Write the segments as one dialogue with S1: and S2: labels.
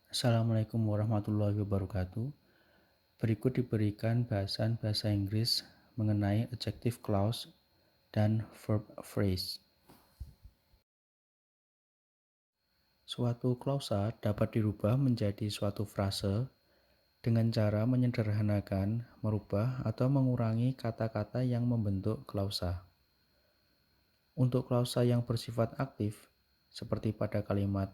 S1: Assalamualaikum warahmatullahi wabarakatuh. Berikut diberikan bahasan bahasa Inggris mengenai adjective clause dan verb phrase. Suatu klausa dapat dirubah menjadi suatu frase dengan cara menyederhanakan, merubah, atau mengurangi kata-kata yang membentuk klausa. Untuk klausa yang bersifat aktif, seperti pada kalimat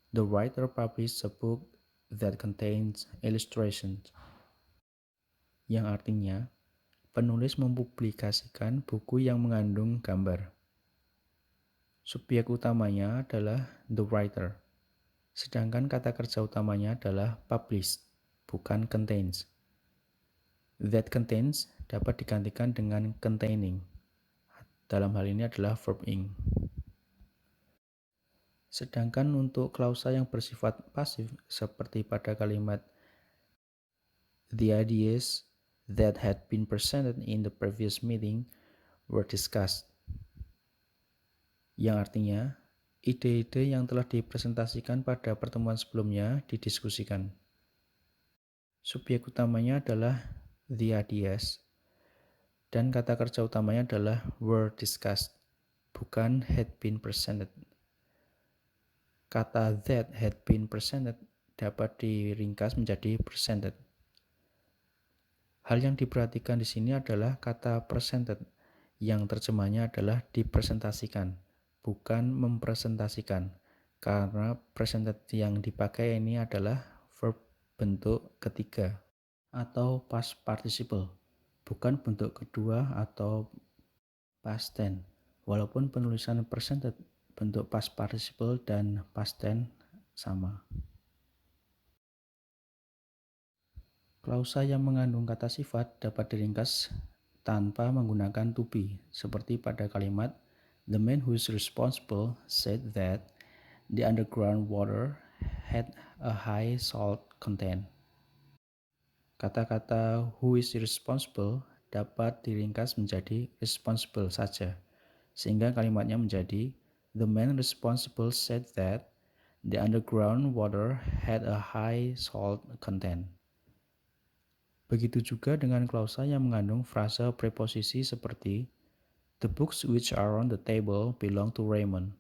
S1: The writer published a book that contains illustrations, yang artinya penulis mempublikasikan buku yang mengandung gambar. Subjek utamanya adalah the writer, sedangkan kata kerja utamanya adalah publish, bukan contains. That contains dapat digantikan dengan containing. Dalam hal ini adalah verb ing. Sedangkan untuk klausa yang bersifat pasif seperti pada kalimat the ideas that had been presented in the previous meeting were discussed, yang artinya ide-ide yang telah dipresentasikan pada pertemuan sebelumnya didiskusikan. Subjek utamanya adalah the ideas dan kata kerja utamanya adalah were discussed, bukan had been presented. Kata that had been presented dapat diringkas menjadi presented. Hal yang diperhatikan di sini adalah kata presented yang terjemahnya adalah dipresentasikan, bukan mempresentasikan. Karena presented yang dipakai ini adalah verb bentuk ketiga atau past participle, bukan bentuk kedua atau past tense. Walaupun penulisan presented bentuk past participle dan past tense sama. Klausa yang mengandung kata sifat dapat diringkas tanpa menggunakan to be, seperti pada kalimat The man who is responsible said that the underground water had a high salt content. Kata-kata who is responsible dapat diringkas menjadi responsible saja, sehingga kalimatnya menjadi The man responsible said that the underground water had a high salt content. Begitu juga dengan klausa yang mengandung frase preposisi seperti The books which are on the table belong to Raymond.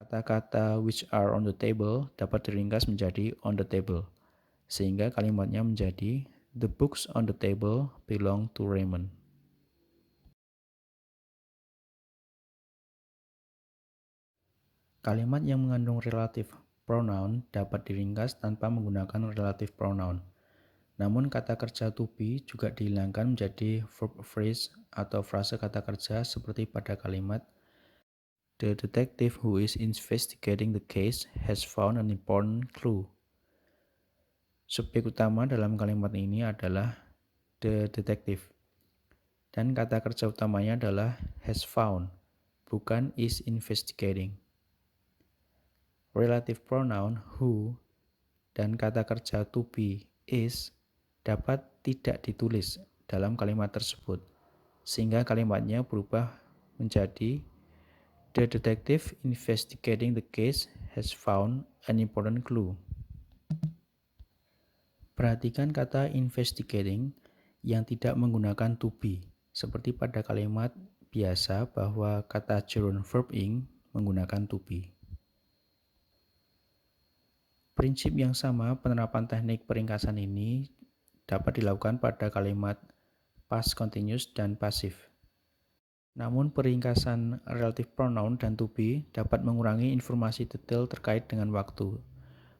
S1: Kata-kata which are on the table dapat diringkas menjadi on the table, sehingga kalimatnya menjadi The books on the table belong to Raymond. Kalimat yang mengandung relative pronoun dapat diringkas tanpa menggunakan relative pronoun. Namun kata kerja to be juga dihilangkan menjadi verb phrase atau frase kata kerja seperti pada kalimat The detective who is investigating the case has found an important clue. Subjek utama dalam kalimat ini adalah the detective. Dan kata kerja utamanya adalah has found, bukan is investigating. Relative pronoun who dan kata kerja to be is dapat tidak ditulis dalam kalimat tersebut, sehingga kalimatnya berubah menjadi The detective investigating the case has found an important clue. Perhatikan kata investigating yang tidak menggunakan to be, seperti pada kalimat biasa bahwa kata gerund verb ing menggunakan to be. Prinsip yang sama penerapan teknik peringkasan ini dapat dilakukan pada kalimat past continuous dan pasif. Namun peringkasan relative pronoun dan to be dapat mengurangi informasi detail terkait dengan waktu.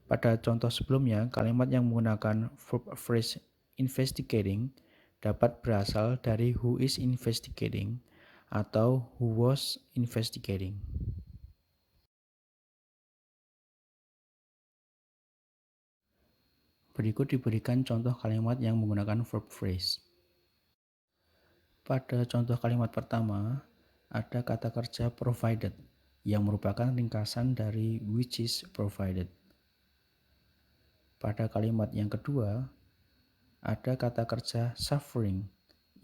S1: Pada contoh sebelumnya, kalimat yang menggunakan verb phrase investigating dapat berasal dari who is investigating atau who was investigating. Berikut diberikan contoh kalimat yang menggunakan verb phrase. Pada contoh kalimat pertama, ada kata kerja provided yang merupakan ringkasan dari which is provided. Pada kalimat yang kedua, ada kata kerja suffering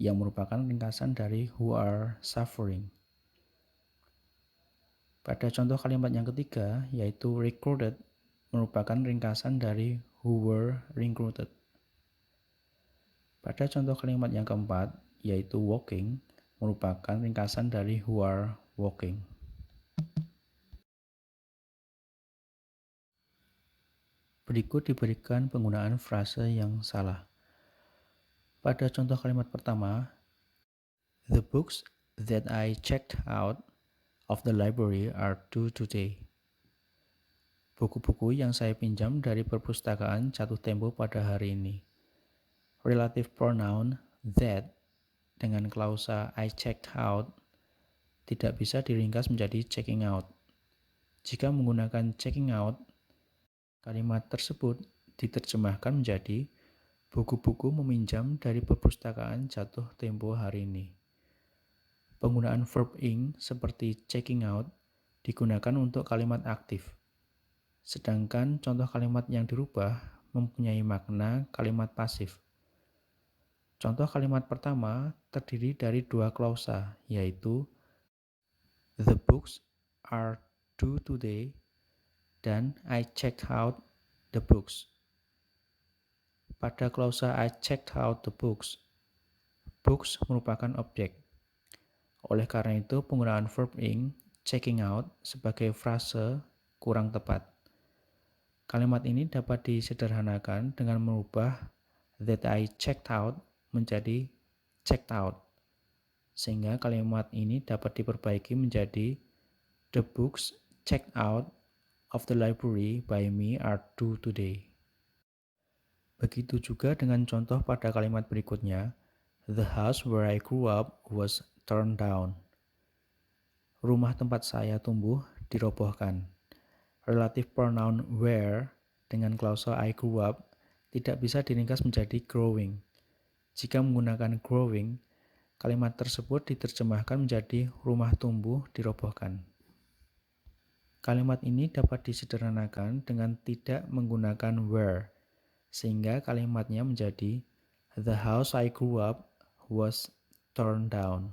S1: yang merupakan ringkasan dari who are suffering. Pada contoh kalimat yang ketiga, yaitu recorded, merupakan ringkasan dari who were recruited. Pada contoh kalimat yang keempat, yaitu walking, merupakan ringkasan dari who are walking. Berikut diberikan penggunaan frase yang salah. Pada contoh kalimat pertama, the books that I checked out of the library are due today. Buku-buku yang saya pinjam dari perpustakaan jatuh tempo pada hari ini. Relative pronoun that dengan klausa I checked out tidak bisa diringkas menjadi checking out. Jika menggunakan checking out, kalimat tersebut diterjemahkan menjadi buku-buku meminjam dari perpustakaan jatuh tempo hari ini. Penggunaan verb ing seperti checking out digunakan untuk kalimat aktif. Sedangkan contoh kalimat yang dirubah mempunyai makna kalimat pasif. Contoh kalimat pertama terdiri dari dua klausa, yaitu the books are due today dan I checked out the books. Pada klausa I checked out the books, books merupakan objek. Oleh karena itu, penggunaan verb ing checking out sebagai frase kurang tepat. Kalimat ini dapat disederhanakan dengan merubah that I checked out menjadi checked out. Sehingga kalimat ini dapat diperbaiki menjadi the books checked out of the library by me are due today. Begitu juga dengan contoh pada kalimat berikutnya, the house where I grew up was torn down. Rumah tempat saya tumbuh dirobohkan. Relative pronoun where dengan klausa I grew up tidak bisa diringkas menjadi growing. Jika menggunakan growing, kalimat tersebut diterjemahkan menjadi rumah tumbuh dirobohkan. Kalimat ini dapat disederhanakan dengan tidak menggunakan where, sehingga kalimatnya menjadi the house I grew up was torn down.